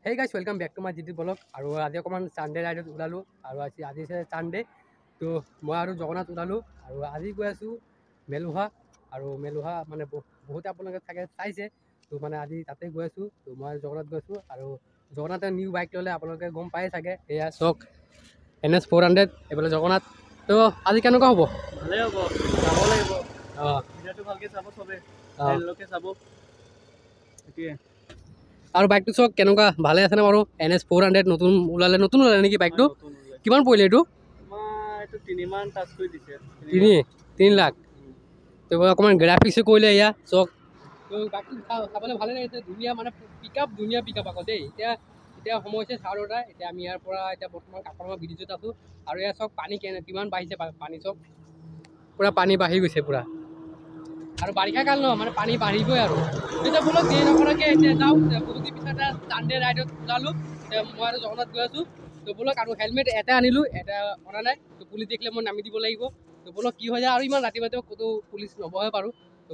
Hey guys, welcome back to my GT vlog. আৰু আজি অকমান সানডে ৰাইডত ওলালো আৰু আজি আছে সানডে তো মই আৰু জগন্নাথ ওলালো আৰু আজি গৈ আছো মেলুহা আৰু মেলুহা মানে বহুত আপোনালোকে থাকে চাইছে তো মানে আজি তাতে গৈ আছো তো মই জগন্নাথ গৈ আছো আৰু জগন্নাথে নিউ বাইক ল'লে আপোনালোকে গম পাই চাগে এয়া চক NS 400 এইফালে জগন্নাথ তো আজি কেনেকুৱা হ'ব ভালে হ'ব যাব লাগিব ভিডিঅ'টো ভালকৈ চাব চবে লোকে চাব এটিয়ে আৰু বাইকটো চক কেনেকুৱা ভালে আছে না বাৰু NS 400 নতুন ওলালে নেকি বাইকটো কিমান পৰিলে এইটো এইটো 3 মান টাচ কৰি দিছে 3 লাখ তো অকমান গ্ৰাফিক্স কৰিলে এয়া চক তো বাইকটো চাবলৈ ভালে লাগিছে ধুনীয়া মানে ধুনীয়া পিকআপ আকৌ দেই এতিয়া সময় হৈছে 4:30 এতিয়া আমি ইয়াৰ পৰা এতিয়া বৰ্তমান কাকৰামাৰ ভিডিঅ'ত আছোঁ আৰু এয়া চক পানী কিমান বাঢ়িছে পানী চক পুৰা পানী বাঢ়ি গৈছে পুৰা আৰু বাৰিষা কাল ন মানে পানী বাঢ়িবই আৰু এতিয়া বোলো দেৰি নকৰাকৈ এতিয়া যাওঁ বহুত দিন পিছত সানডে ৰাইডত ওলালোঁ মই আৰু জগন্নাথ গৈ আছোঁ তো বোলক আৰু হেলমেট এটা আনিলোঁ এটা অনা নাই তো পুলিচ দেখিলে মই নামি দিব লাগিব তো বোলক কি হৈ যায় আৰু ইমান ৰাতিপুৱা ক'তো পুলিচ নবহে পাৰোঁ তো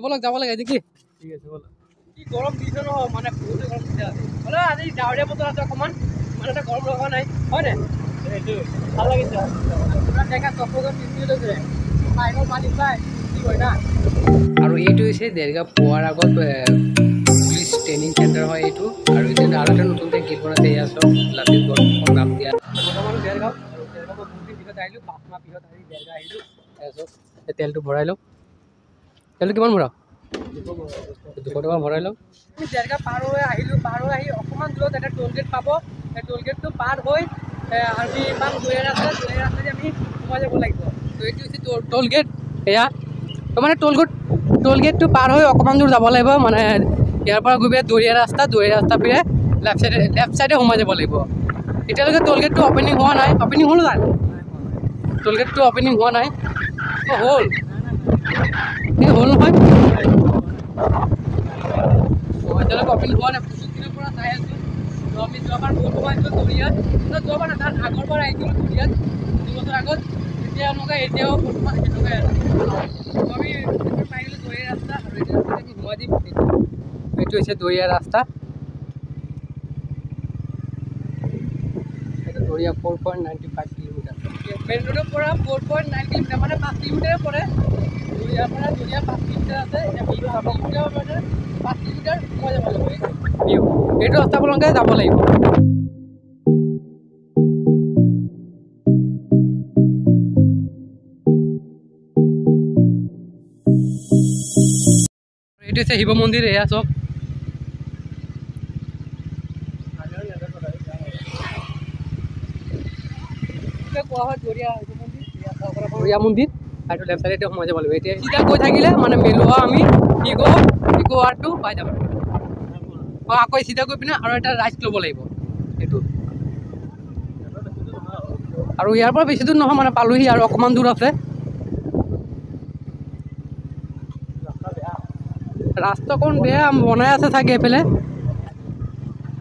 বোলক যাব লাগে নেকি ঠিক আছে ব'লক কি গৰম দিছে নহয় মানে বহুতে গৰম দিছে হ'লেও আজি ডাৱৰীয়া বতৰ আছে অকণমান মানে এটা গৰম লগা নাই হয়নে এইটো ভাল লাগিছে পুৰা জেগা চকুগত পিন্ধি লৈছে পাইনৰ পানী পাই কি হয় না আৰু এইটো হৈছে দেৰগাঁও পোৱাৰ আগত পুলিচ ট্ৰেইনিং চেণ্টাৰ হয় এইটো আৰু এতিয়া আৰু এটা নতুনকৈ গেট বনাইছে এয়া চব লাচিত নাম দিয়া বৰ্তমান দেৰগাঁও আৰু দেৰগাঁও বহুত দিন পিছত আহিলোঁ 5 মাহ পিছত আহি দেৰগাঁও আহিলোঁ চব তেলটো ভৰাই লওঁ তেলটো কিমান ভৰাওঁ 200 টকা ভৰাই লওঁ আমি দেৰগাঁও পাৰ হৈ আহিলোঁ পাৰ হৈ আহি অকণমান দূৰত এটা টোল গেট পাব সেই টোল গেটটো পাৰ হৈ আমি পাম দুই ৰাস্তাত আমি সোমাই যাব লাগিব তো এইটো হৈছে টোল গেট এয়া তো মানে টোল গেটটো পাৰ হৈ অকণমান দূৰ যাব লাগিব মানে ইয়াৰ পৰা গৈ দৰিয়া ৰাস্তা পিনে লেফ্ট চাইডে সোমাই যাব লাগিব এতিয়ালৈকে টোল গেটটো অপেনিং হোৱা নাই অপেনিং হ'ল নাই টোল গেটটো অপেনিং হোৱা নাই হ'ল এই হ'ল নহয় এতিয়ালৈকে অপেনিং হোৱা নাই বহুত দিনৰ পৰা চাই আছোঁ তো আমি যোৱাবাৰ বহুত সোমাইছোঁ দৰিয়াত যোৱাবাৰ তাৰ আগৰবাৰ আহিছিলোঁ দৰিয়াত 2 বছৰ আগত এতিয়াও বৰ্তমান সেনেকুৱাই আছে আমি পাৰিলোঁ দৰিয়া ৰাস্তা আৰু এতিয়া আমি সোমাই দিম এইটো হৈছে দৰিয়া ৰাস্তা এইটো দৰিয়া 4.95 কিলোমিটাৰ মেইন ৰোডৰ পৰা 4.9 কিলোমিটাৰ মানে 5 কিলোমিটাৰে পৰে দৰিয়াৰ পৰা দৰিয়া 5 কিলোমিটাৰ আছে এতিয়া 5 কিলোমিটাৰ সোমাই যাব লাগিব এইটো ৰাস্তা পলংকে যাব লাগিব এইটো হৈছে শিৱ মন্দিৰ এয়া চব কোৱা হয় দৰিয়া মন্দিৰ আৰু লেফ্ট চাইডে সোমাই যাব লাগিব এতিয়া চিধা গৈ থাকিলে মানে মেলুহা আমি ইক' ৱাৰ্ডটো পাই যাব আকৌ চিধা গৈ পিনে আৰু এটা ৰাইট ল'ব লাগিব এইটো আৰু ইয়াৰ পৰা বেছি দূৰ নহয় মানে পালোহি আৰু অকণমান দূৰ আছে ৰাস্তা অকণ বেয়া বনাই আছে চাগে এইফালে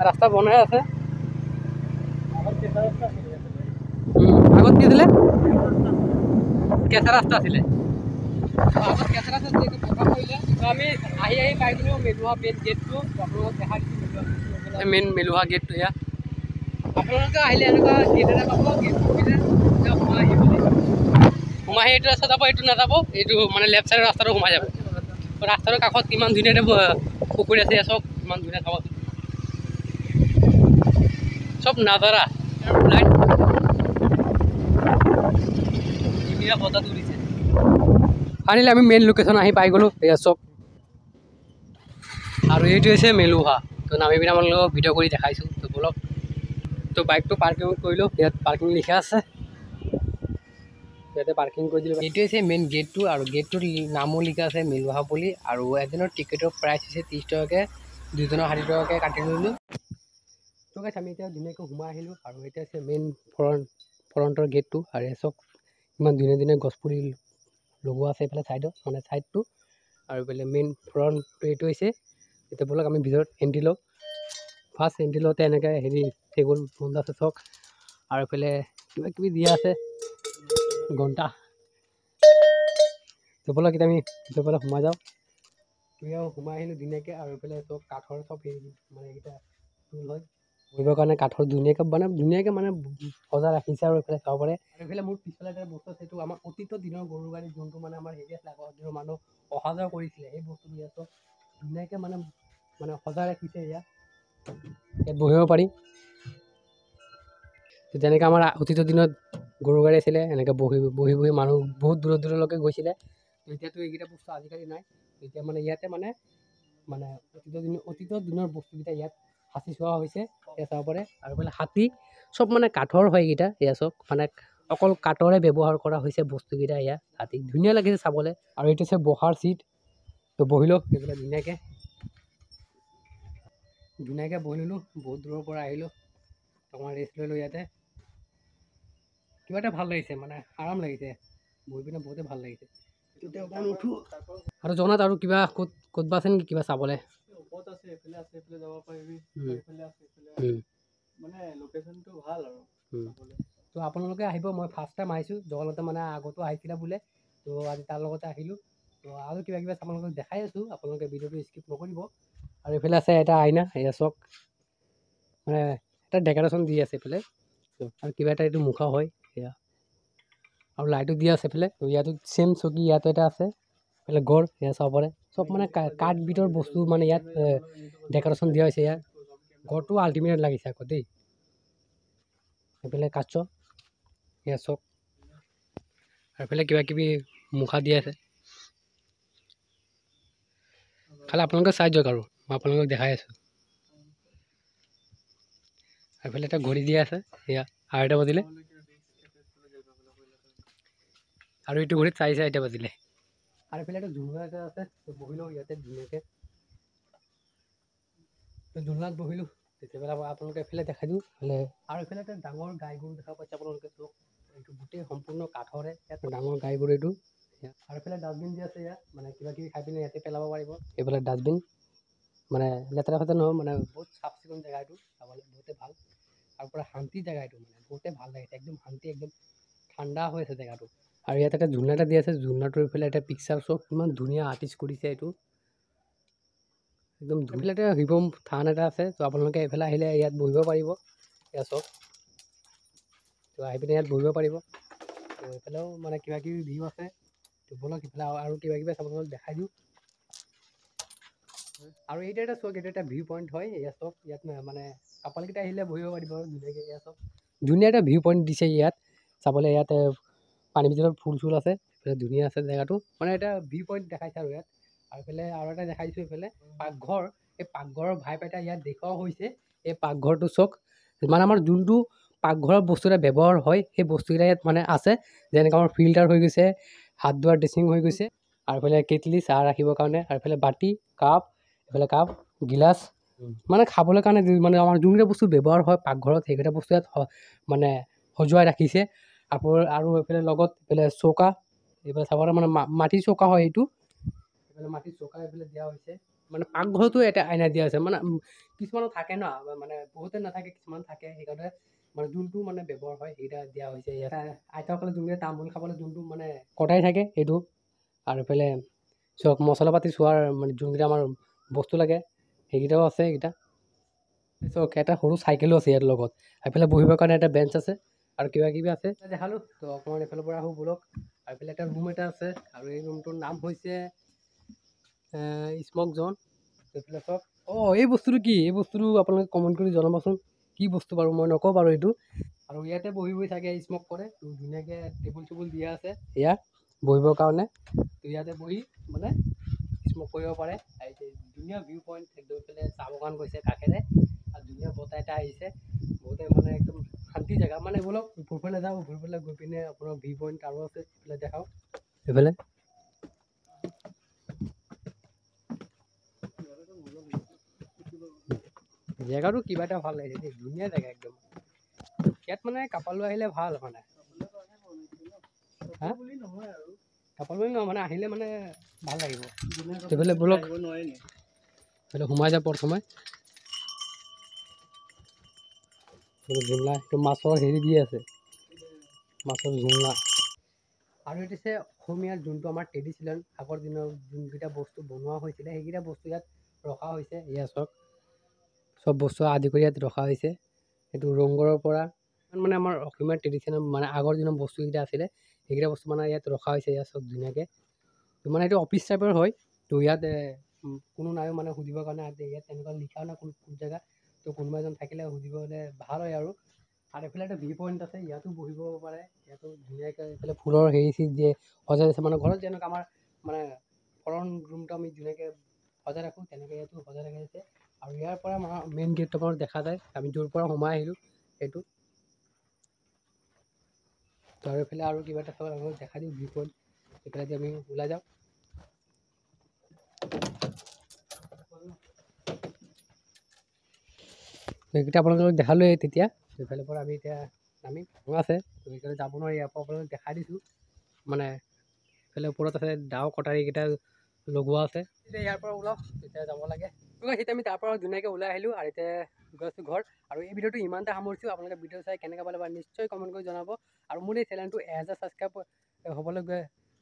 ৰাস্তা বনাই আছে আগত কি আছিলে কেঁচা ৰাস্তা আছিলে কেঁচা ৰাস্তা আমি আহি পাই গ'লোঁ মেলুহা মেইন গেটটো আপোনালোকক দেখাই দিছোঁ মেইন মেলুহা গেটটো এয়া আপোনালোকে আহিলে এনেকুৱা গেট এটা পাব গেটটো সোমাই এইটো ৰাস্তা যাব এইটো নাযাব এইটো মানে লেফ্ট চাইডৰ ৰাস্তাটো সোমাই যাব ৰাস্তাটোৰ কাষত কিমান ধুনীয়াকৈ পুখুৰী আছে চব ইমান ধুনীয়া চাব চব নাজাৰা লাইট ধুনীয়া বতাহটো দিছে আনিলে আমি মেইন লোকেশ্যন আহি পাই গ'লোঁ এয়া চব আৰু এইটো হৈছে মেলুহা তো নামি পিনে আপোনালোকক ভিডিঅ' কৰি দেখাইছোঁ তো ব'লক তো বাইকটো পাৰ্কিং কৰিলোঁ ইয়াত পাৰ্কিং লিখা আছে ইয়াতে পাৰ্কিং কৰি দিলোঁ এইটো হৈছে মেইন গেটটো আৰু গেটটোৰ নামো লিখা আছে মেলুহা বুলি আৰু এজনৰ টিকেটৰ প্ৰাইচ হৈছে 30 টকাকৈ দুজনৰ 60 টকাকৈ কাটি ল'লোঁ তো গাইছ আমি এতিয়া ধুনীয়াকৈ সোমাই আহিলোঁ আৰু এতিয়া হৈছে মেইন ফ্ৰণ্টৰ গেটটো আৰু চব ইমান ধুনীয়া ধুনীয়া গছপুলি লগোৱা আছে এইফালে ছাইডটো আৰু এইফালে মেইন ফ্ৰণ্টটো এইটো হৈছে এতিয়া ব'লক আমি ভিতৰত এণ্ট্ৰি লওঁ ফাৰ্ষ্ট এণ্ট্ৰি লওঁতে এনেকৈ টেবুল বন্ধ আছে চক আৰু এইফালে কিবা কিবি দিয়া আছে ঘণ্টা ব'লক এতিয়া আমি ভিতৰফালে সোমাই যাওঁ সোমাই আহিলোঁ ধুনীয়াকৈ আৰু এইফালে চব কাঠৰ চব মানে এইকেইটা টুল হয় বহিবৰ কাৰণে কাঠৰ ধুনীয়াকৈ মানে সজাই ৰাখিছে আৰু এইফালে চাব পাৰে। আৰু এইফালে মোৰ পিছফালে এটা বস্তু আছে, সেইটো আমাৰ অতীতৰ দিনৰ গৰু গাড়ী যোনটো মানে আমাৰ হেৰি আছিলে, আগৰ দিনৰ মানুহ অহা যোৱা কৰিছিলে, সেই বস্তুটো ইয়াত ধুনীয়াকৈ মানে সজাই ৰাখিছে। ইয়াত বহিব পাৰি। যেনেকৈ আমাৰ অতীতৰ দিনত গৰু গাড়ী আছিলে, এনেকৈ বহি বহি মানুহ বহুত দূৰলৈকে গৈছিলে। এতিয়াতো এইকেইটা বস্তু আজিকালি নাই। এতিয়া মানে ইয়াতে মানে অতীতৰ দিনৰ বস্তুকেইটা ইয়াত সাঁচি চোৱা হৈছে, এয়া চাব পাৰে। আৰু এইফালে হাতী চব মানে কাঠৰ হয় এইকেইটা, এয়া চব মানে অকল কাঠৰে ব্যৱহাৰ কৰা হৈছে বস্তুকেইটা। এয়া হাতী ধুনীয়া লাগিছে চাবলৈ। আৰু এইটো আছে বহাৰ চিট, তো বহিলোঁ এইবিলাক ধুনীয়াকৈ বহি ল'লোঁ। বহুত দূৰৰ পৰা আহিলোঁ, অকণমান ৰেষ্ট ল'লোঁ ইয়াতে। কিবা এটা ভাল লাগিছে, মানে আৰাম লাগিছে, বহি পিনে বহুতে ভাল লাগিছে। আৰু জনাত আৰু কিবা ক'তবা আছে নেকি কিবা চাবলৈ? ওপৰত আছে, এইফালে আছে, এইফালে যাব পাৰিবি, এইফালে আছে, মানে লোকেশ্যনটো ভাল আৰু চাবলৈ। তো আপোনালোকে আহিব, মই ফাৰ্ষ্ট টাইম আহিছোঁ। জগন্নাথে মানে আগতো আহিছিলে বোলে, তো আজি তাৰ লগতে আহিলোঁ। তো আৰু কিবা আপোনালোকক দেখাই আছোঁ, আপোনালোকে ভিডিঅ'টো স্কিপ নকৰিব। আৰু এইফালে আছে এটা আইনা, এয়া চাওক, মানে এটা ডেক'ৰেশ্যন দি আছে এইফালে। আৰু কিবা এটা এইটো মুখা হয় সেয়া, আৰু লাইটো দিয়া আছে এইফালে। ইয়াতো চেম চকী ইয়াতো এটা আছে, এইফালে গড়, এয়া চাব পাৰে। চব মানে কাঠবিধৰ বস্তু মানে ইয়াত ডেক'ৰেশ্যন দিয়া হৈছে। ইয়াত গড়টো আল্টিমেট লাগিছে আকৌ দেই। এইফালে কাছ, এয়া চাওক। আৰু এইফালে কিবা কিবি মুখা দিয়া আছে। খালি আপোনালোকে চাই যাওক, আৰু মই আপোনালোকক দেখাই আছোঁ। এইফালে এটা ঘড়ী দিয়া আছে, সেয়া 8টা বাজিলে। আৰু এইটো ঘড়ীত 4:04 বাজিলে। আৰু এইফালে এটা ঝুলনা এটা আছে, বহিলোঁ ইয়াতে ধুনীয়াকৈ। ঝুলনাত বহিলোঁ, তেতিয়াহ'লে আপোনালোকে এইফালে দেখাই দিওঁ। আৰু এইফালে এটা ডাঙৰ গাই গৰু দেখা পাইছে আপোনালোকে। এইটো গোটেই সম্পূৰ্ণ কাঠৰে, ইয়াত ডাঙৰ গাই গৰু এইটো। আৰু এইফালে ডাষ্টবিন দিয়া আছে, ইয়াত মানে কিবা কিবি খাই পিনে ইয়াতে পেলাব পাৰিব। এইফালে ডাষ্টবিন, মানে লেতেৰা ফেতেৰা নহয়, মানে বহুত চাফ চিকুণ জেগা এইটো, চাবলৈ বহুতে ভাল। আৰু পুৰা শান্তি জেগা এইটো, মানে বহুতে ভাল লাগিছে, একদম শান্তি, একদম ঠাণ্ডা হৈ আছে জেগাটো। আৰু ইয়াত এটা ঝুলনা এটা দি আছে, ঝুলনাটোৰ এইফালে এটা পিকচাৰ চাওক, কিমান ধুনীয়া আৰ্টিষ্ট কৰিছে এইটো, একদম ধুনীয়া। এটা শিৱম থান এটা আছে, তো আপোনালোকে এইফালে আহিলে ইয়াত বহিব পাৰিব। এয়া চাওক, তো আহি পিনে ইয়াত বহিব পাৰিব। তো এইফালেও মানে কিবা কিবি ভিউ আছে, তো ব'লক সিফালে আৰু কিবা কিবি আপোনালোকক দেখাই দিওঁ। আৰু এইটো এটা চাওক, এইটো এটা ভিউ পইণ্ট হয়। এয়া চাওক, ইয়াত মানে কাপালকেইটা আহিলে বহিব পাৰিব ধুনীয়াকৈ। এয়া চাওক, ধুনীয়া এটা ভিউ পইণ্ট দিছে ইয়াত চাবলৈ। ইয়াত পানীৰ ভিতৰত ফুল চুল আছে, ধুনীয়া আছে জেগাটো, মানে এটা ভিউ পইণ্ট দেখাইছে আৰু ইয়াত। আৰু এইফালে আৰু এটা দেখাইছোঁ, এইফালে পাকঘৰ। এই পাকঘৰৰ ভাইপ এটা ইয়াত দেখুওৱা হৈছে। এই পাকঘৰটো চাওক, মানে আমাৰ যোনটো পাকঘৰৰ বস্তু এটা ব্যৱহাৰ হয়, সেই বস্তুকেইটা ইয়াত মানে আছে। যেনেকৈ আমাৰ ফিল্টাৰ হৈ গৈছে, হাত ধোৱাৰ ড্ৰেছিং হৈ গৈছে, আৰু এইফালে কেটলি চাহ ৰাখিবৰ কাৰণে, আৰু এইফালে বাতি, কাপ, এইফালে কাপ, গিলাচ, মানে খাবলৈ কাৰণে মানে আমাৰ যোনকেইটা বস্তু ব্যৱহাৰ হয় পাকঘৰত, সেইকেইটা বস্তু ইয়াত মানে সজুৱাই ৰাখিছে। আৰু এইফালে লগত এইফালে চৌকা, এইফালে চাবলৈ মানে মাটিৰ চৌকা হয় এইটো। এইফালে মাটিৰ চৌকা এইফালে দিয়া হৈছে। মানে পাকঘৰতো এটা আইনা দিয়া আছে, মানে কিছুমানৰ থাকে ন, মানে বহুতে নাথাকে, কিছুমান থাকে, সেইকাৰণে মানে যোনটো মানে ব্যৱহাৰ হয় সেইকেইটা দিয়া হৈছে। ইয়াত আইতাসকলে যোনকেইটা তামোল খাবলৈ যোনটো মানে কটাই থাকে সেইটো। আৰু এইফালে চাওক, মছলা পাতি চোৱাৰ মানে যোনকেইটা আমাৰ বস্তু লাগে সেইকেইটাও আছে। এইকেইটা চাওক, এটা সৰু চাইকেলো আছে ইয়াৰ লগত। এইফালে বহিবৰ কাৰণে এটা বেঞ্চ আছে, আৰু কিবা কিবি আছে দেখালোঁ। তো অকণমান এইফালৰ পৰা আহোঁ ব'লক। আৰু এইফালে এটা ৰুম এটা আছে, আৰু এই ৰুমটোৰ নাম হৈছে স্মক জ'ন। এইফালে চাওক, এই বস্তুটো কি? এই বস্তুটো আপোনালোকে কমেণ্ট কৰি জনাবচোন, কি বস্তু বাৰু, মই নকওঁ বাৰু এইটো। আৰু ইয়াতে বহি বহি চাগে স্মক কৰে। তো ধুনীয়াকৈ টেবুল চেবুল দিয়া আছে ইয়াত বহিবৰ কাৰণে। তো ইয়াতে বহি মানে স্মক কৰিব পাৰে। ধুনীয়া ভিউ পইণ্ট, একদম এইফালে চাহ বাগান গৈছে কাষেৰে, আৰু ধুনীয়া বতাহ এটা আহিছে। বহুতে মানে একদম শান্তি জেগা, মানে ব'লক ফুৰিবলৈ যাওঁ। ফুৰিবলৈ গৈ পিনে আপোনাৰ ভিউ পইণ্ট আৰু আছে, এইফালে দেখাওক। এইফালে জেগাটো কিবা এটা ভাল লাগিছে দেই, ধুনীয়া জেগা একদম। ইয়াত মানে কাপালো আহিলে ভাল, মানে কাপাল বুলি নহয়, মানে আহিলে মানে ভাল লাগিব। এইফালে ব'লক, এইফালে সোমাই যাওঁ প্ৰথমে। ঝুলনা, এইটো মাছৰ হেৰি দি আছে, মাছৰ ঝুলনা। আৰু এইটো হৈছে অসমীয়াৰ যোনটো আমাৰ ট্ৰেডিশ্যনেল আগৰ দিনৰ যোনকেইটা বস্তু বনোৱা হৈছিলে, সেইকেইটা বস্তু ইয়াত ৰখা হৈছে। এয়া চাওক, চব বস্তু আদি কৰি ইয়াত ৰখা হৈছে। এইটো ৰংঘৰৰ পৰা মানে আমাৰ অসমীয়া ট্ৰেডিশ্যনেল মানে আগৰ দিনৰ বস্তুকেইটা আছিলে সেইকেইটা বস্তু মানে ইয়াত ৰখা হৈছে ইয়াত চব ধুনীয়াকৈ তো মানে এইটো অফিচ টাইপৰ হয় তো ইয়াত কোনো নাই মানে সুধিবৰ কাৰণে ইয়াত তেনেকুৱা লিখাও নাই কোন জেগা তো কোনোবা এজন থাকিলে সুধিবলৈ ভাল হয় আৰু এইফালে এটা ভিউ পইণ্ট আছে ইয়াতো বহিব পাৰে ইয়াতো ধুনীয়াকৈ এইফালে ফুলৰ হেৰি চেৰি দিয়ে সজাই আছে মানে ঘৰত যেনেকৈ আমাৰ মানে ফ্ৰণ্ট ৰুমটো আমি ধুনীয়াকৈ সজাই ৰাখোঁ তেনেকৈ ইয়াতো সজাই ৰাখিছে আৰু ইয়াৰ পৰা মেইন গেটটো পৰা দেখা যায় আমি য'ৰ পৰা সোমাই আহিলোঁ সেইটো তো আৰু এইফালে আৰু কিবা এটা দেখা দিওঁ ভিউ পইণ্ট এইফালে আমি ওলাই যাওঁ সেইকেইটা আপোনালোকক দেখালোৱে তেতিয়া সেইফালৰ পৰা আমি এতিয়া নামি আছে তো সেইকাৰণে যাব নোৱাৰি ইয়াৰ পৰা আপোনালোকক দেখাই দিছোঁ মানে এইফালে ওপৰত আছে ডাও কটাৰীকেইটা লগোৱা আছে এতিয়া ইয়াৰ পৰা ওলাওঁ এতিয়া যাব লাগে সেইটো আমি তাৰ পৰা ধুনীয়াকৈ ওলাই আহিলোঁ আৰু এতিয়া গৈ আছোঁ ঘৰ আৰু এই ভিডিঅ'টো ইমানটা সামৰিছোঁ আপোনালোকে ভিডিঅ' চাই কেনেকৈ পালে বা নিশ্চয় কমেণ্ট কৰি জনাব আৰু মোৰ এই চেনেলটো 1000 ছাবস্ক্ৰাইব হ'বলৈ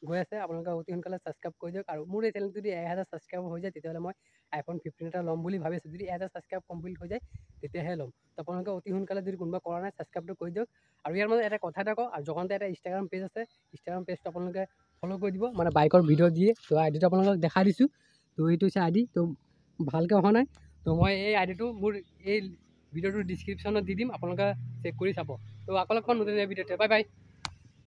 গৈ আছে আপোনালোকে অতি সোনকালে ছাবস্ক্ৰাইব কৰি দিয়ক আৰু মোৰ এই চেনেলটো যদি 1000 ছাবস্ক্ৰাইব হৈ যায় তেতিয়াহ'লে মই iPhone 15 এটা ল'ম বুলি ভাবিছোঁ যদি 1000 ছাবস্ক্ৰাইব কমপ্লিট হৈ যায় তেতিয়াহে ল'ম তো আপোনালোকে অতি সোনকালে যদি কোনোবা কৰা নাই ছাবস্ক্ৰাইবটো কৰি দিয়ক আৰু ইয়াৰ মাজত এটা কথা এটা কওঁ আৰু জগন্তে এটা ইনষ্টাগ্ৰাম পেজ আছে ইনষ্টাগ্ৰাম পেজটো আপোনালোকে ফ'ল' কৰি দিব মানে বাইকৰ ভিডিঅ' দিয়ে তো আইডিটো আপোনালোকক দেখাই দিছোঁ তো এইটো হৈছে আইডি তো ভালকৈ অহা নাই তো মই এই আইডিটো মোৰ এই ভিডিঅ'টোৰ ডিছক্ৰিপশ্যনত দি দিম আপোনালোকে চেক কৰি চাব তো আকৌ লগ পাম নতুন ভিডিঅ'তে বাই বাই